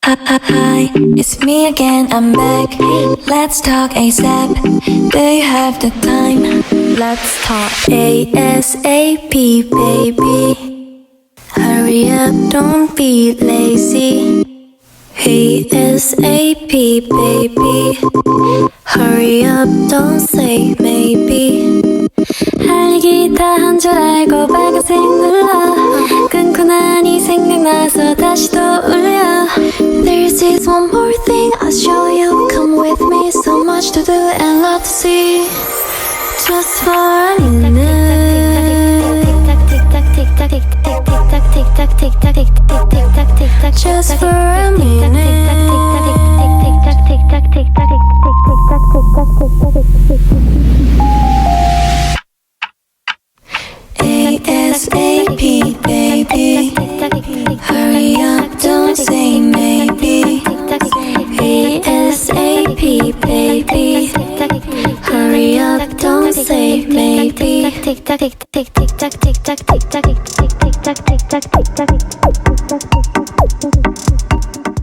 Hi, it's me again, I'm back. Let's talk ASAP. Do you have the time? Let's talk ASAP, baby. Hurry up, don't be lazy. ASAP, baby. Hurry up, don't say maybe. 할 얘기 다 한 줄 알고 빨간색 눌러 끊고 나니 생각나서 다시 또 울려. There's this one more thing I'll show you. Come with me, so much to do and lot to see. Just for a minute. Just for a minute. ASAP, baby. Hurry up, don't say maybe. ASAP, baby. Hurry up, don't say maybe. Tick tock, tick tick tick tock, tick tock, tick tock, tick tick tick tock, tick tock, tick tock, tick tock.